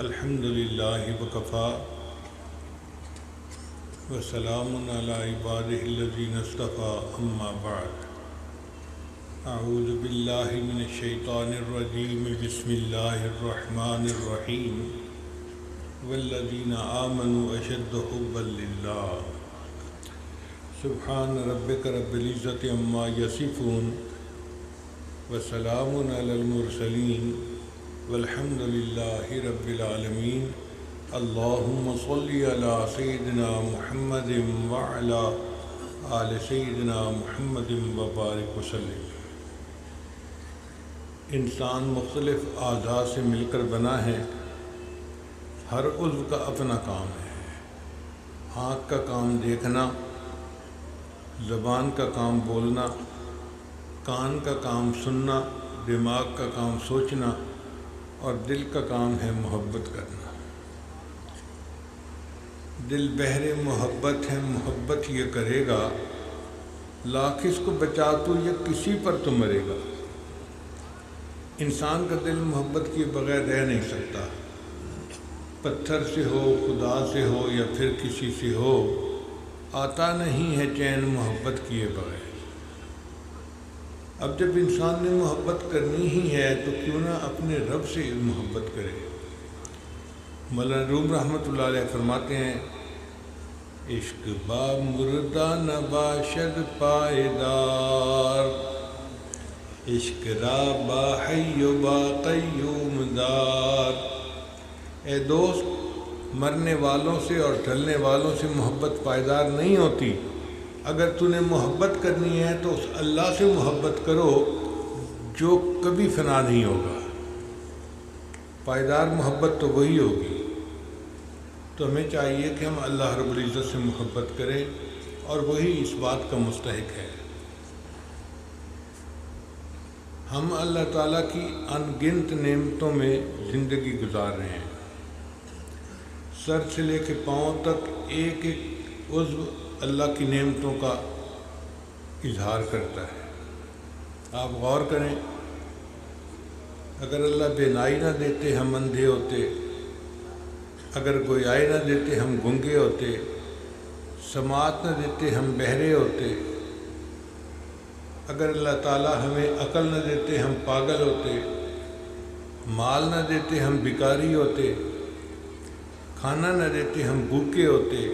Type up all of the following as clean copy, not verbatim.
الحمد للہ وکفا وسلام علی عبادہ الذین اصطفیٰ اما بعد اعوذ باللہ من الشیطان الرجیم بسم اللہ الرحمن الرحیم والذین آمنوا اشد حبا للہ سبحان ربک رب العزت عما یصفون وسلام علی المرسلین والحمد للہ رب العالمین اللہم صلی علی سیدنا محمد وعلی آل سیدنا محمد وبارک وسلم۔ انسان مختلف اعضاء سے مل کر بنا ہے، ہر عضو کا اپنا کام ہے۔ آنکھ کا کام دیکھنا، زبان کا کام بولنا، کان کا کام سننا، دماغ کا کام سوچنا اور دل کا کام ہے محبت کرنا۔ دل بحر محبت ہے، محبت یہ کرے گا، لاکھ اس کو بچا تو یہ کسی پر تو مرے گا۔ انسان کا دل محبت کیے بغیر رہ نہیں سکتا، پتھر سے ہو، خدا سے ہو یا پھر کسی سے ہو، آتا نہیں ہے چین محبت کیے بغیر۔ اب جب انسان نے محبت کرنی ہی ہے تو کیوں نہ اپنے رب سے محبت کرے۔ مولانا روم رحمۃ اللہ علیہ فرماتے ہیں، عشق با مردہ نہ باشد پائیدار، عشق را با حی و با قیوم دار۔ اے دوست، مرنے والوں سے اور ٹلنے والوں سے محبت پائیدار نہیں ہوتی۔ اگر تو نے محبت کرنی ہے تو اس اللہ سے محبت کرو جو کبھی فنا نہیں ہوگا۔ پائیدار محبت تو وہی ہوگی۔ تو ہمیں چاہیے کہ ہم اللہ رب العزت سے محبت کریں، اور وہی اس بات کا مستحق ہے۔ ہم اللہ تعالیٰ کی ان گنت نعمتوں میں زندگی گزار رہے ہیں۔ سر سے لے کے پاؤں تک ایک ایک عضو اللہ کی نعمتوں کا اظہار کرتا ہے۔ آپ غور کریں، اگر اللہ بینائی نہ دیتے ہم اندھے ہوتے، اگر گویائی نہ دیتے ہم گنگے ہوتے، سماعت نہ دیتے ہم بہرے ہوتے، اگر اللہ تعالیٰ ہمیں عقل نہ دیتے ہم پاگل ہوتے، مال نہ دیتے ہم بھکاری ہوتے، کھانا نہ دیتے ہم بھوکے ہوتے،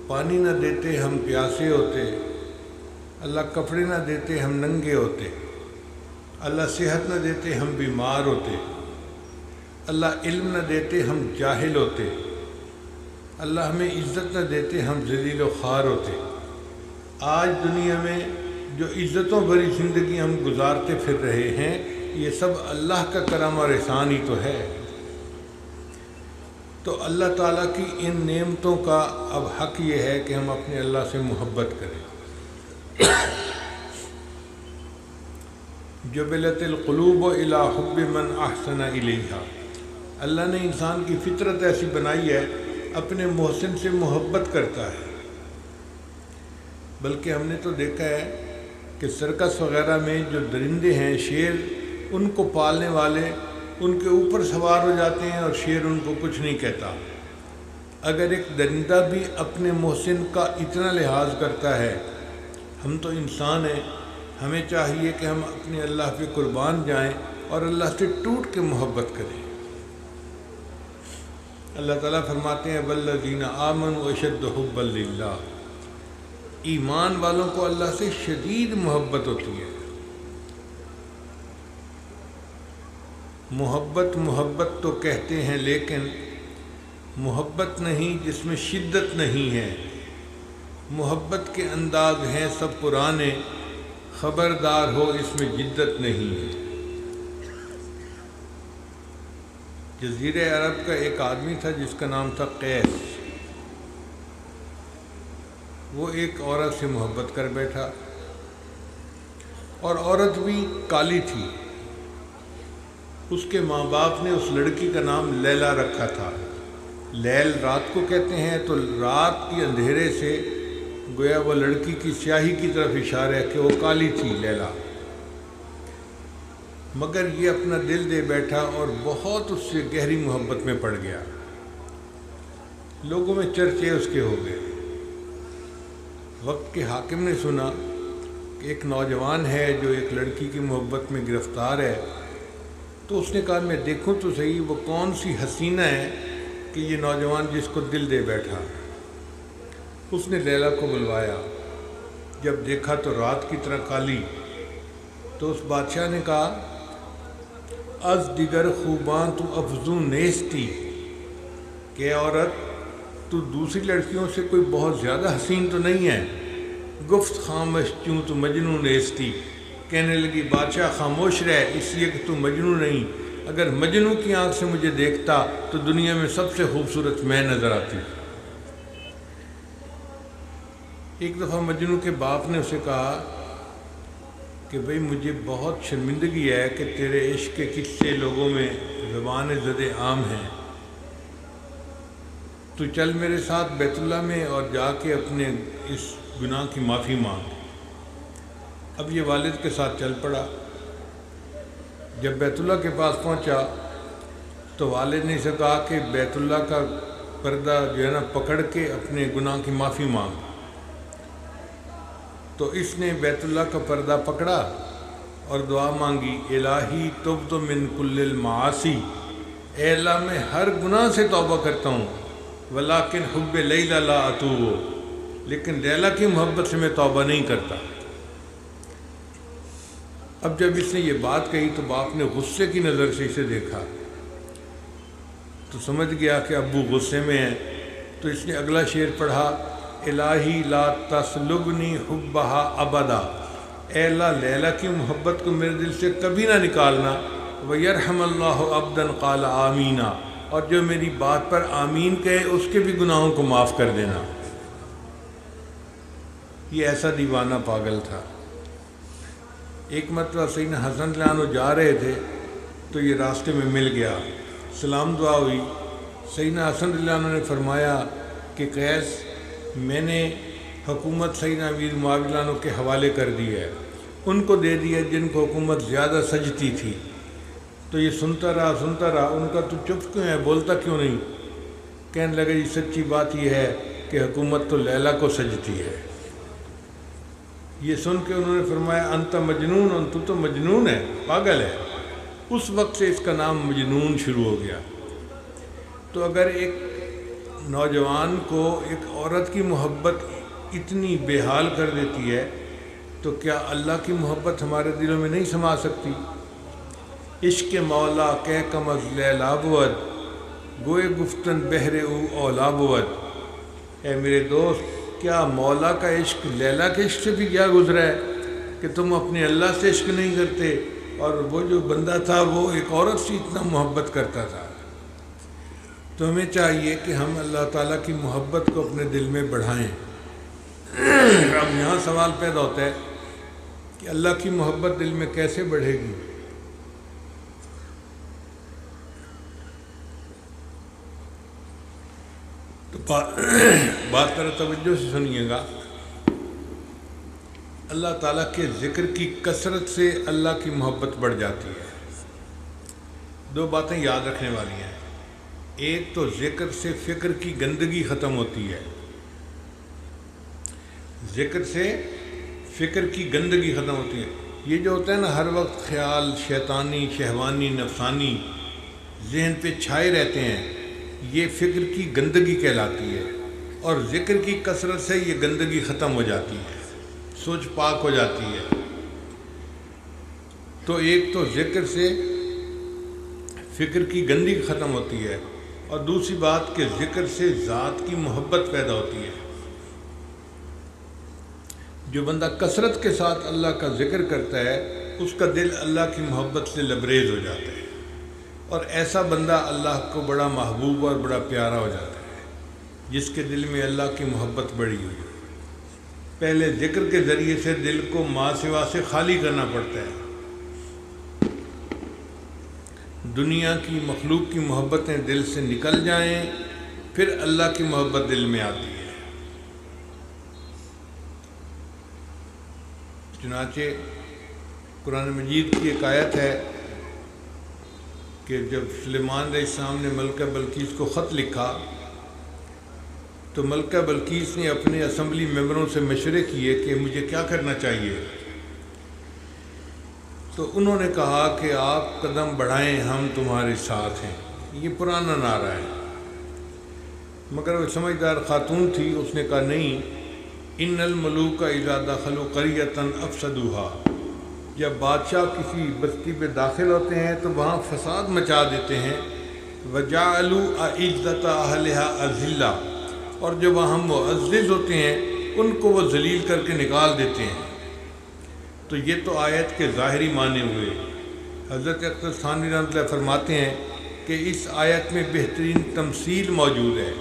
پانی نہ دیتے ہم پیاسے ہوتے، اللہ کپڑے نہ دیتے ہم ننگے ہوتے، اللہ صحت نہ دیتے ہم بیمار ہوتے، اللہ علم نہ دیتے ہم جاہل ہوتے، اللہ ہمیں عزت نہ دیتے ہم ذلیل و خوار ہوتے۔ آج دنیا میں جو عزتوں بھری زندگی ہم گزارتے پھر رہے ہیں، یہ سب اللہ کا کرم اور احسان ہی تو ہے۔ تو اللہ تعالیٰ کی ان نعمتوں کا اب حق یہ ہے کہ ہم اپنے اللہ سے محبت کریں۔ جبلت القلوب الی حب من احسن الیہا، اللہ نے انسان کی فطرت ایسی بنائی ہے، اپنے محسن سے محبت کرتا ہے۔ بلکہ ہم نے تو دیکھا ہے کہ سرکس وغیرہ میں جو درندے ہیں، شیر، ان کو پالنے والے ان کے اوپر سوار ہو جاتے ہیں اور شیر ان کو کچھ نہیں کہتا۔ اگر ایک درندہ بھی اپنے محسن کا اتنا لحاظ کرتا ہے، ہم تو انسان ہیں، ہمیں چاہیے کہ ہم اپنے اللہ پہ قربان جائیں اور اللہ سے ٹوٹ کے محبت کریں۔ اللہ تعالیٰ فرماتے ہیں والذین آمنوا اشد حبا للہ، ایمان والوں کو اللہ سے شدید محبت ہوتی ہے۔ محبت تو کہتے ہیں لیکن محبت نہیں جس میں شدت نہیں ہے۔ محبت کے انداز ہیں سب پرانے، خبردار ہو اس میں جدت نہیں ہے۔ جزیرہ عرب کا ایک آدمی تھا جس کا نام تھا قیس۔ وہ ایک عورت سے محبت کر بیٹھا، اور عورت بھی کالی تھی۔ اس کے ماں باپ نے اس لڑکی کا نام لیلا رکھا تھا۔ لیل رات کو کہتے ہیں، تو رات کی اندھیرے سے گویا وہ لڑکی کی سیاہی کی طرف اشارہ ہے کہ وہ کالی تھی لیلا۔ مگر یہ اپنا دل دے بیٹھا اور بہت اس سے گہری محبت میں پڑ گیا۔ لوگوں میں چرچے اس کے ہو گئے۔ وقت کے حاکم نے سنا کہ ایک نوجوان ہے جو ایک لڑکی کی محبت میں گرفتار ہے، تو اس نے کہا میں دیکھوں تو صحیح وہ کون سی حسینہ ہے کہ یہ نوجوان جس کو دل دے بیٹھا۔ اس نے لیلا کو بلوایا، جب دیکھا تو رات کی طرح کالی، تو اس بادشاہ نے کہا از دیگر خوباں تو افزوں نیستی، کہ عورت تو دوسری لڑکیوں سے کوئی بہت زیادہ حسین تو نہیں ہے۔ گفت خاموش چوں تو مجنون نیستی، کہنے لگی بادشاہ خاموش رہ اس لیے کہ تو مجنون نہیں، اگر مجنون کی آنکھ سے مجھے دیکھتا تو دنیا میں سب سے خوبصورت میں نظر آتی۔ ایک دفعہ مجنون کے باپ نے اسے کہا کہ بھئی مجھے بہت شرمندگی ہے کہ تیرے عشق کے قصے لوگوں میں زبان زد عام ہیں، تو چل میرے ساتھ بیت اللہ میں اور جا کے اپنے اس گناہ کی معافی مانگ۔ اب یہ والد کے ساتھ چل پڑا۔ جب بیت اللہ کے پاس پہنچا تو والد نے اسے کہا کہ بیت اللہ کا پردہ جو ہے نا پکڑ کے اپنے گناہ کی معافی مانگ۔ تو اس نے بیت اللہ کا پردہ پکڑا اور دعا مانگی، الہی تبت من کل المعاصی، اے اللہ میں ہر گناہ سے توبہ کرتا ہوں، ولیکن حب لیلا لا اتوب، لیکن لیلا کی محبت سے میں توبہ نہیں کرتا۔ اب جب اس نے یہ بات کہی تو باپ نے غصے کی نظر سے اسے دیکھا، تو سمجھ گیا کہ ابو غصے میں ہیں، تو اس نے اگلا شعر پڑھا، الہی لا تسلبنی حبہا ابدا، اے اللہ لیلا کی محبت کو میرے دل سے کبھی نہ نکالنا، ویرحم اللہ عبدا قال آمینہ، اور جو میری بات پر آمین کہے اس کے بھی گناہوں کو معاف کر دینا۔ یہ ایسا دیوانہ پاگل تھا۔ ایک مرتبہ سیدنا حسن رضی اللہ عنہ جا رہے تھے تو یہ راستے میں مل گیا، سلام دعا ہوئی۔ سیدنا حسن رضی اللہ عنہ نے فرمایا کہ قیس میں نے حکومت سیدنا امیر معاویہ رضی اللہ عنہ کے حوالے کر دی ہے، ان کو دے دی ہے جن کو حکومت زیادہ سجتی تھی۔ تو یہ سنتا رہا، ان کا تو چپ کیوں ہے، بولتا کیوں نہیں؟ کہنے لگا جی سچی بات یہ ہے کہ حکومت تو لیلا کو سجتی ہے۔ یہ سن کے انہوں نے فرمایا انت مجنون، تو مجنون ہے، پاگل ہے۔ اس وقت سے اس کا نام مجنون شروع ہو گیا۔ تو اگر ایک نوجوان کو ایک عورت کی محبت اتنی بے حال کر دیتی ہے تو کیا اللہ کی محبت ہمارے دلوں میں نہیں سما سکتی؟ عشق مولا کہ کم از لیلا بود، گوئے گفتن بہر او اولا بود۔ اے میرے دوست، کیا مولا کا عشق لیلا کے عشق سے بھی کیا گزرا ہے کہ تم اپنے اللہ سے عشق نہیں کرتے؟ اور وہ جو بندہ تھا وہ ایک عورت سے اتنا محبت کرتا تھا۔ تو ہمیں چاہیے کہ ہم اللہ تعالیٰ کی محبت کو اپنے دل میں بڑھائیں۔ اب یہاں سوال پیدا ہوتا ہے کہ اللہ کی محبت دل میں کیسے بڑھے گی؟ تو بات ذرا توجہ سے سنیے گا۔ اللہ تعالیٰ کے ذکر کی کثرت سے اللہ کی محبت بڑھ جاتی ہے۔ دو باتیں یاد رکھنے والی ہیں۔ ایک تو ذکر سے فکر کی گندگی ختم ہوتی ہے، ذکر سے فکر کی گندگی ختم ہوتی ہے۔ یہ جو ہوتا ہے نا ہر وقت خیال شیطانی شہوانی نفسانی ذہن پہ چھائے رہتے ہیں، یہ فکر کی گندگی کہلاتی ہے، اور ذکر کی کثرت سے یہ گندگی ختم ہو جاتی ہے، سوچ پاک ہو جاتی ہے۔ تو ایک تو ذکر سے فکر کی گندگی ختم ہوتی ہے، اور دوسری بات کہ ذکر سے ذات کی محبت پیدا ہوتی ہے۔ جو بندہ کثرت کے ساتھ اللہ کا ذکر کرتا ہے اس کا دل اللہ کی محبت سے لبریز ہو جاتا ہے، اور ایسا بندہ اللہ کو بڑا محبوب اور بڑا پیارا ہو جاتا ہے جس کے دل میں اللہ کی محبت بڑی ہوئی۔ پہلے ذکر کے ذریعے سے دل کو ماں سوا سے خالی کرنا پڑتا ہے۔ دنیا کی مخلوق کی محبتیں دل سے نکل جائیں پھر اللہ کی محبت دل میں آتی ہے۔ چنانچہ قرآن مجید کی ایک آیت ہے کہ جب سلیمان علیہ السلام نے ملکہ بلقیس کو خط لکھا تو ملکہ بلقیس نے اپنے اسمبلی ممبروں سے مشورے کیے کہ مجھے کیا کرنا چاہیے، تو انہوں نے کہا کہ آپ قدم بڑھائیں، ہم تمہارے ساتھ ہیں۔ یہ پرانا نعرہ ہے، مگر وہ سمجھدار خاتون تھی، اس نے کہا نہیں، ان الملوک اذا دخلوا قریۃ افسدوها، جب بادشاہ کسی بستی پہ داخل ہوتے ہیں تو وہاں فساد مچا دیتے ہیں، وجعلوا اعزۃ اہلها اذلہ، اور جو وہاں معزز ہوتے ہیں ان کو وہ ذلیل کر کے نکال دیتے ہیں۔ تو یہ تو آیت کے ظاہری معنی ہوئے۔ حضرت اختر ثانوی رحمۃ اللہ فرماتے ہیں کہ اس آیت میں بہترین تمثیل موجود ہے۔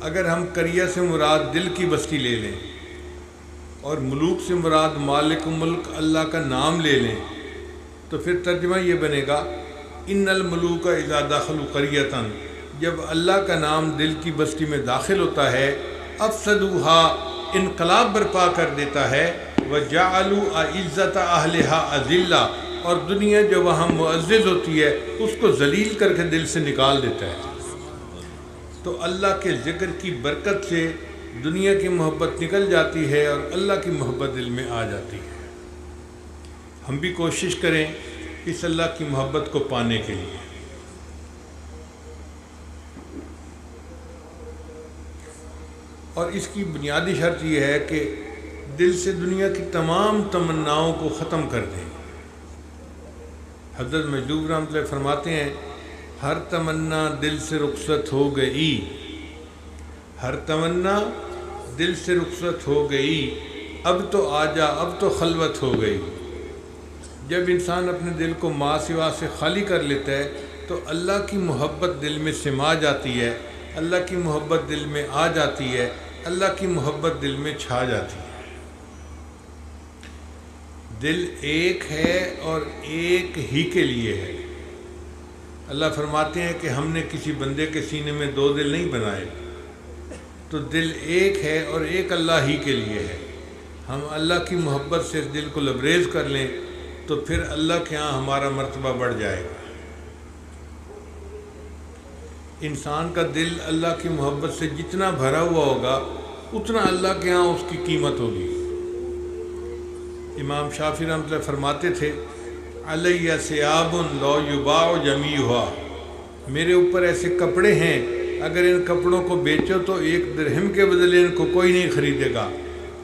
اگر ہم قریہ سے مراد دل کی بستی لے لیں اور ملوک سے مراد مالک ملک اللہ کا نام لے لیں تو پھر ترجمہ یہ بنے گا ان الملوک اذا دخلوا قریۃ، جب اللہ کا نام دل کی بستی میں داخل ہوتا ہے، افسدوها، انقلاب برپا کر دیتا ہے، وجعلوا اعزۃ اہلها اذلہ، اور دنیا جو وہاں معزز ہوتی ہے اس کو ذلیل کر کے دل سے نکال دیتا ہے۔ تو اللہ کے ذکر کی برکت سے دنیا کی محبت نکل جاتی ہے اور اللہ کی محبت دل میں آ جاتی ہے۔ ہم بھی کوشش کریں اس اللہ کی محبت کو پانے کے لیے۔ اور اس کی بنیادی شرط یہ ہے کہ دل سے دنیا کی تمام تمناؤں کو ختم کر دیں۔ حضرت مجذوب رحمۃ اللہ فرماتے ہیں ہر تمنا دل سے رخصت ہو گئی، ہر تمنا دل سے رخصت ہو گئی، اب تو آجا، اب تو خلوت ہو گئی۔ جب انسان اپنے دل کو ما سوا سے خالی کر لیتا ہے تو اللہ کی محبت دل میں سما جاتی ہے، اللہ کی محبت دل میں آ جاتی ہے، اللہ کی محبت دل میں چھا جاتی ہے۔ دل ایک ہے اور ایک ہی کے لیے ہے۔ اللہ فرماتے ہیں کہ ہم نے کسی بندے کے سینے میں دو دل نہیں بنائے، تو دل ایک ہے اور ایک اللہ ہی کے لیے ہے۔ ہم اللہ کی محبت سے اس دل کو لبریز کر لیں تو پھر اللہ کے ہاں ہمارا مرتبہ بڑھ جائے گا۔ انسان کا دل اللہ کی محبت سے جتنا بھرا ہوا ہوگا اتنا اللہ کے ہاں اس کی قیمت ہوگی۔ امام شافعی رحمۃ اللہ فرماتے تھے علیہ ثیاب لو یباع جمیعھا، میرے اوپر ایسے کپڑے ہیں اگر ان کپڑوں کو بیچو تو ایک درہم کے بدلے ان کو کوئی نہیں خریدے گا،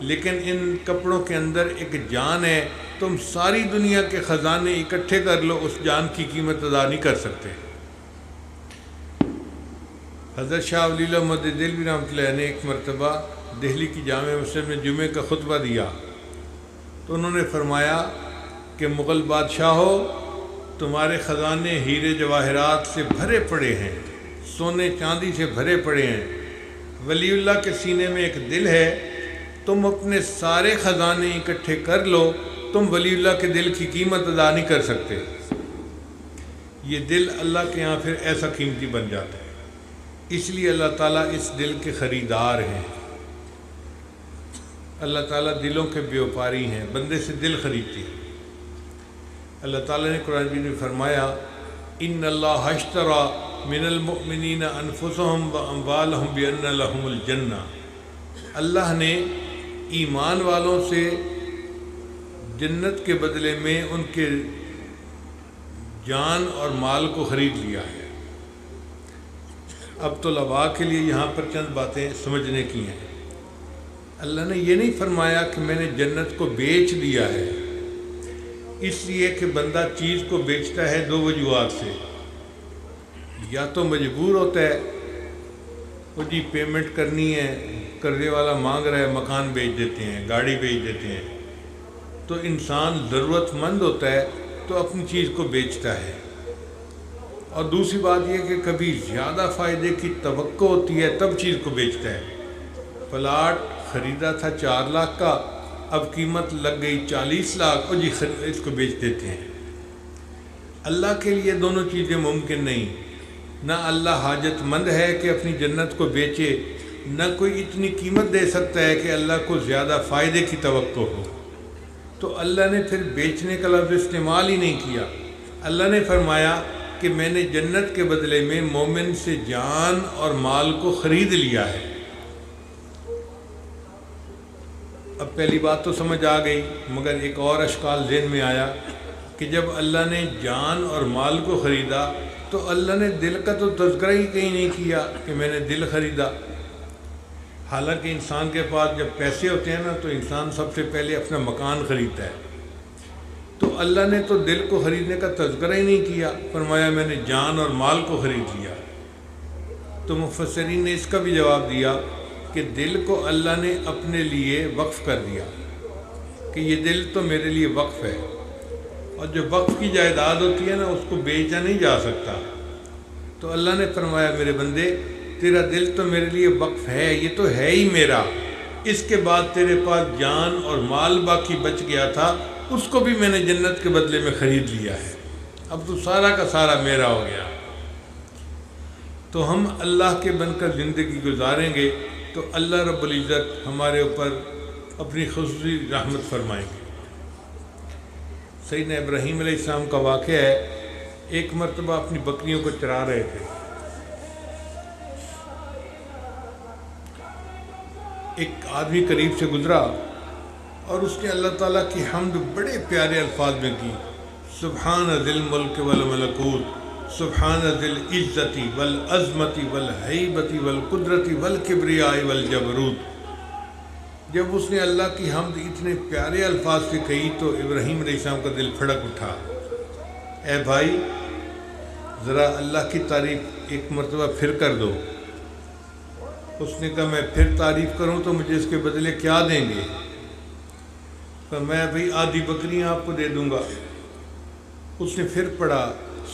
لیکن ان کپڑوں کے اندر ایک جان ہے، تم ساری دنیا کے خزانے اکٹھے کر لو اس جان کی قیمت ادا نہیں کر سکتے۔ حضرت شاہ ولی اللہ مدد دہلوی رحمۃ اللہ نے ایک مرتبہ دہلی کی جامع مسجد میں جمعے کا خطبہ دیا تو انہوں نے فرمایا کہ مغل بادشاہو، تمہارے خزانے ہیرے جواہرات سے بھرے پڑے ہیں، سونے چاندی سے بھرے پڑے ہیں، ولی اللہ کے سینے میں ایک دل ہے، تم اپنے سارے خزانے اکٹھے کر لو، تم ولی اللہ کے دل کی قیمت ادا نہیں کر سکتے۔ یہ دل اللہ کے یہاں پھر ایسا قیمتی بن جاتا ہے، اس لیے اللہ تعالیٰ اس دل کے خریدار ہیں۔ اللہ تعالیٰ دلوں کے بیوپاری ہیں، بندے سے دل خریدتے ہیں۔ اللہ تعالیٰ نے قرآن مجید میں فرمایا ان اللہ اشتری من المؤمنین انفسهم واموالهم بان لهم الجنہ، اللہ نے ایمان والوں سے جنت کے بدلے میں ان کے جان اور مال کو خرید لیا ہے۔ اب طلباء کے لیے یہاں پر چند باتیں سمجھنے کی ہیں۔ اللہ نے یہ نہیں فرمایا کہ میں نے جنت کو بیچ دیا ہے، اس لیے کہ بندہ چیز کو بیچتا ہے دو وجوہات سے، یا تو مجبور ہوتا ہے، وہ جی پیمنٹ کرنی ہے، قرضے والا مانگ رہا ہے، مکان بیچ دیتے ہیں، گاڑی بیچ دیتے ہیں، تو انسان ضرورت مند ہوتا ہے تو اپنی چیز کو بیچتا ہے۔ اور دوسری بات یہ کہ کبھی زیادہ فائدے کی توقع ہوتی ہے تب چیز کو بیچتا ہے۔ پلاٹ خریدا تھا 4 لاکھ کا، اب قیمت لگ گئی 40 لاکھ، اور جی اس کو بیچ دیتے ہیں۔ اللہ کے لیے دونوں چیزیں ممکن نہیں، نہ اللہ حاجت مند ہے کہ اپنی جنت کو بیچے، نہ کوئی اتنی قیمت دے سکتا ہے کہ اللہ کو زیادہ فائدے کی توقع ہو، تو اللہ نے پھر بیچنے کا لفظ استعمال ہی نہیں کیا۔ اللہ نے فرمایا کہ میں نے جنت کے بدلے میں مومن سے جان اور مال کو خرید لیا ہے۔ اب پہلی بات تو سمجھ آ گئی، مگر ایک اور اشکال ذہن میں آیا کہ جب اللہ نے جان اور مال کو خریدا تو اللہ نے دل کا تو تذکرہ ہی کہیں نہیں کیا کہ میں نے دل خریدا۔ حالانکہ انسان کے پاس جب پیسے ہوتے ہیں نا تو انسان سب سے پہلے اپنا مکان خریدتا ہے، تو اللہ نے تو دل کو خریدنے کا تذکرہ ہی نہیں کیا، فرمایا میں نے جان اور مال کو خرید لیا۔ تو مفسرین نے اس کا بھی جواب دیا کہ دل کو اللہ نے اپنے لیے وقف کر دیا کہ یہ دل تو میرے لیے وقف ہے، اور جو وقف کی جائیداد ہوتی ہے نا اس کو بیچا نہیں جا سکتا۔ تو اللہ نے فرمایا میرے بندے تیرا دل تو میرے لیے وقف ہے، یہ تو ہے ہی میرا، اس کے بعد تیرے پاس جان اور مال باقی بچ گیا تھا، اس کو بھی میں نے جنت کے بدلے میں خرید لیا ہے، اب تو سارا کا سارا میرا ہو گیا۔ تو ہم اللہ کے بن کر زندگی گزاریں گے تو اللہ رب العزت ہمارے اوپر اپنی خصوصی رحمت فرمائیں گے۔ سیدنا ابراہیم علیہ السلام کا واقعہ ہے، ایک مرتبہ اپنی بکریوں کو چرا رہے تھے، ایک آدمی قریب سے گزرا اور اس نے اللہ تعالیٰ کی حمد بڑے پیارے الفاظ میں کی، سبحان ذی الملک والملکوت، سبحان ذی العزت والعظمت والہیبت والقدرت والکبریاء والجبروت۔ جب اس نے اللہ کی حمد اتنے پیارے الفاظ سے کہی تو ابراہیم علیہ السلام کا دل پھڑک اٹھا، اے بھائی ذرا اللہ کی تعریف ایک مرتبہ پھر کر دو۔ اس نے کہا میں پھر تعریف کروں تو مجھے اس کے بدلے کیا دیں گے؟ تو میں بھئی آدھی بکریاں آپ کو دے دوں گا۔ اس نے پھر پڑھا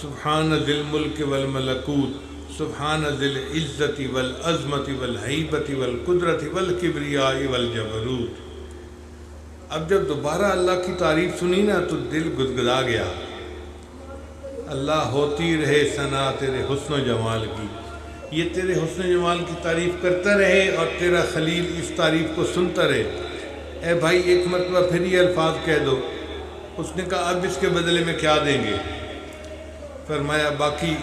سبحان ذی الملک والملکوت، سبحان ذی العزت والعظمت والہیبت والقدرت والکبریاء والجبروت۔ اب جب دوبارہ اللہ کی تعریف سنی نا تو دل گدگدا گیا، اللہ ہوتی رہے ثنا تیرے حسن و جمال کی، یہ تیرے حسن و جمال کی تعریف کرتا رہے اور تیرا خلیل اس تعریف کو سنتا رہے۔ اے بھائی ایک مرتبہ پھر یہ الفاظ کہہ دو۔ اس نے کہا اب اس کے بدلے میں کیا دیں گے؟ فرمایا باقی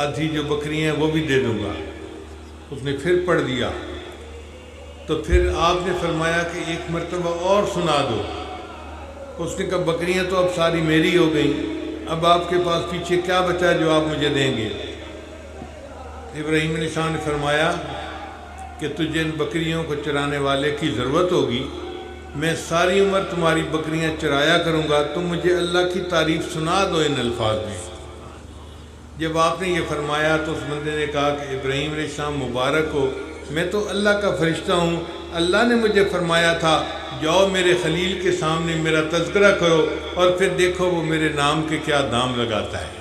آدھی جو بکریاں ہیں وہ بھی دے دوں گا۔ اس نے پھر پڑھ دیا تو پھر آپ نے فرمایا کہ ایک مرتبہ اور سنا دو۔ اس نے کہا بکریاں تو اب ساری میری ہو گئیں، اب آپ کے پاس پیچھے کیا بچا جو آپ مجھے دیں گے؟ ابراہیم علیہ السلام نے فرمایا کہ تجھے ان بکریوں کو چرانے والے کی ضرورت ہوگی، میں ساری عمر تمہاری بکریاں چرایا کروں گا، تم مجھے اللہ کی تعریف سنا دو ان الفاظ میں۔ جب آپ نے یہ فرمایا تو اس بندے نے کہا کہ ابراہیم علیہ السلام مبارک ہو، میں تو اللہ کا فرشتہ ہوں، اللہ نے مجھے فرمایا تھا جاؤ میرے خلیل کے سامنے میرا تذکرہ کرو اور پھر دیکھو وہ میرے نام کے کیا دام لگاتا ہے۔